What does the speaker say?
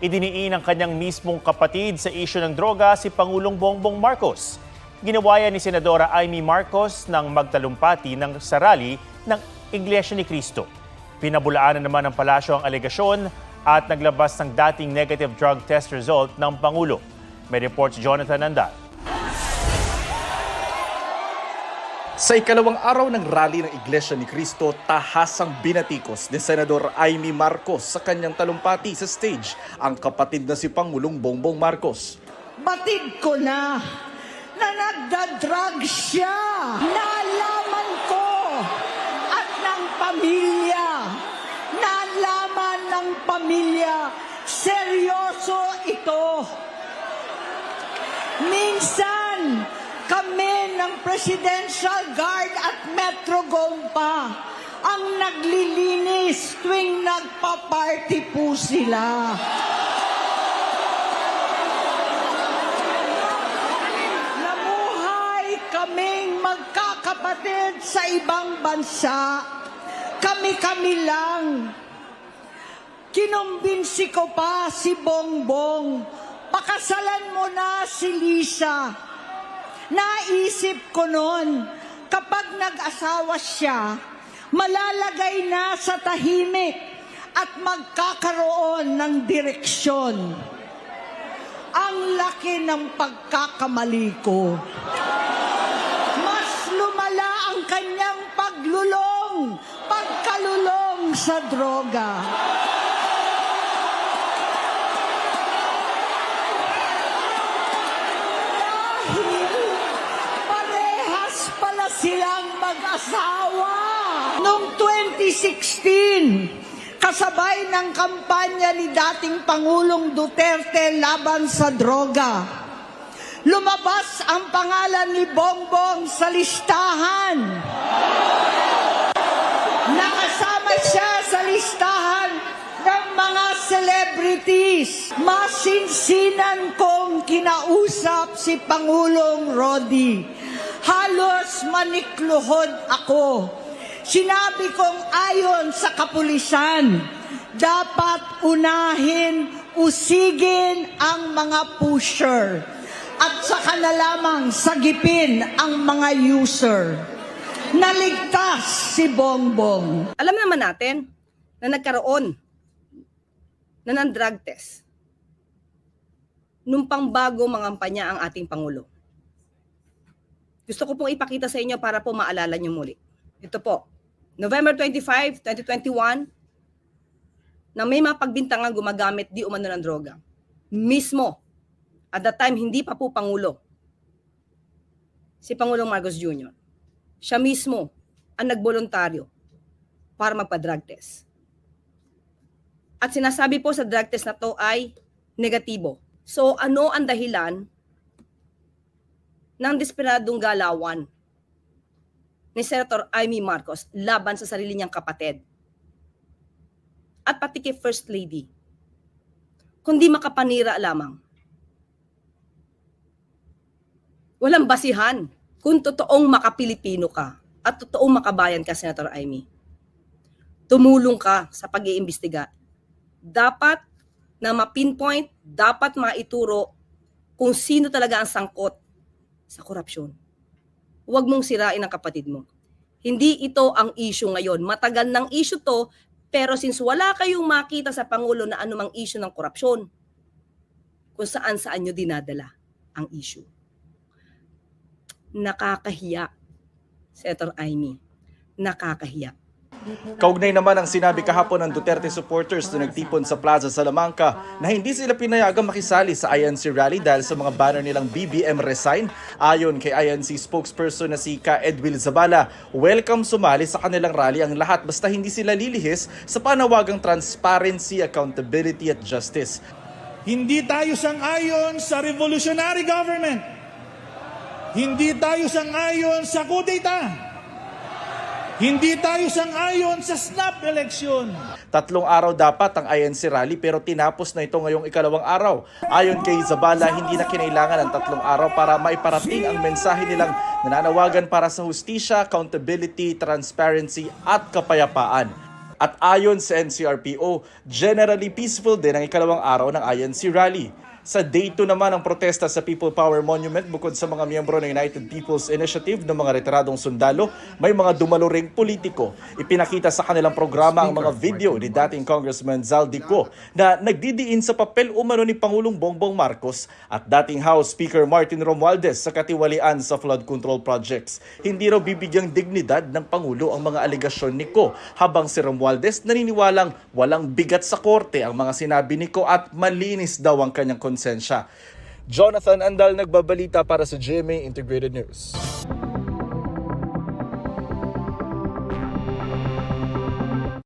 Idiniin ang kanyang mismong kapatid sa isyu ng droga si Pangulong Bongbong Marcos. Ginawa yan ni Senadora Amy Marcos nang magtalumpati sa rally ng Iglesia ni Cristo. Pinabulaanan naman ng palasyo ang alegasyon at naglabas ng dating negative drug test result ng Pangulo. May report si Jonathan Andal. Sa ikalawang araw ng rally ng Iglesia ni Cristo, tahasang binatikos ni Senador Amy Marcos sa kanyang talumpati sa stage ang kapatid na si Pangulong Bongbong Marcos. Batid ko na nagda-drug siya. Nalaman ko at ng pamilya. Nalaman ng pamilya. Seryoso ito. Minsan, kami ng Presidential Guard at Metro Gompa ang naglilinis tuwing nagpa-party po sila. Namuhay kaming magkakapatid sa ibang bansa. Kami-kami lang. Kinumbinsi ko pa si Bongbong. Pakasalan mo na si Lisa. Naisip ko noon, kapag nag-asawa siya, malalagay na sa tahimik at magkakaroon ng direksyon. Ang laki ng pagkakamali ko. Mas lumala ang kanyang pagkalulong sa droga. Silang mag-asawa. Noong 2016, kasabay ng kampanya ni dating Pangulong Duterte laban sa droga, lumabas ang pangalan ni Bongbong sa listahan. Nakasama siya sa listahan ng mga celebrities. Masinsinan kong kinausap si Pangulong Rodi. Halos manikluhod ako. Sinabi kong ayon sa kapulisan, dapat usigin ang mga pusher at saka na lamang sagipin ang mga user. Naligtas si Bongbong. Alam naman natin na nagkaroon na ng drug test nung pangbago mangampanya ang ating Pangulo. Gusto ko pong ipakita sa inyo para po maalala nyo muli. Ito po, November 25, 2021, na may mga pagbintangan gumagamit di umano ng droga. Mismo, at that time, hindi pa po Pangulo, si Pangulong Marcos Jr. Siya mismo ang nagboluntaryo para magpa-drug test. At sinasabi po sa drug test na to ay negatibo. So ano ang dahilan ng desperadong galawan ni Senator Amy Marcos laban sa sarili niyang kapatid at pati kay First Lady, kundi makapanira lamang. Walang basihan kung totoong makapilipino ka at totoong makabayan ka, Senator Amy. Tumulong ka sa pag-iimbestiga. Dapat na ma-pinpoint, dapat maituro kung sino talaga ang sangkot sa korupsyon. Huwag mong sirain ang kapatid mo. Hindi ito ang issue ngayon. Matagal ng issue to, pero since wala kayong makita sa Pangulo na anumang issue ng korupsyon, kung saan nyo dinadala ang issue. Nakakahiya, Senator Amy. Nakakahiya. Kaugnay naman ang sinabi kahapon ng Duterte supporters na nagtipon sa Plaza Salamanca na hindi sila pinayagang makisali sa INC rally dahil sa mga banner nilang BBM resign. Ayon kay INC spokesperson na si Ka Edwil Zabala, welcome sumali sa kanilang rally ang lahat basta hindi sila lilihis sa panawagang transparency, accountability at justice. Hindi tayo sang-ayon sa revolutionary government. Hindi tayo sang-ayon sa kudeta. Hindi tayo sang-ayon sa snap election. 3 araw dapat ang INC rally pero tinapos na ito ngayong ikalawang araw. Ayon kay Zabala, hindi na kinailangan ng 3 araw para maiparating ang mensahe nilang nananawagan para sa hustisya, accountability, transparency at kapayapaan. At ayon sa NCRPO, generally peaceful din ang ikalawang araw ng INC rally. Sa day 2 naman ang protesta sa People Power Monument, bukod sa mga miyembro ng United People's Initiative ng mga retiradong sundalo, may mga dumalo ring politiko. Ipinakita sa kanilang programa ang mga video ni dating Congressman Zaldico na nagdidiin sa papel umano ni Pangulong Bongbong Marcos at dating House Speaker Martin Romualdez sa katiwalian sa flood control projects. Hindi raw bibigyang dignidad ng Pangulo ang mga alegasyon ni Ko, habang si Romualdez naniniwalang walang bigat sa korte ang mga sinabi ni Ko at malinis daw ang kanyang konsensya. Jonathan Andal nagbabalita para sa GMA Integrated News.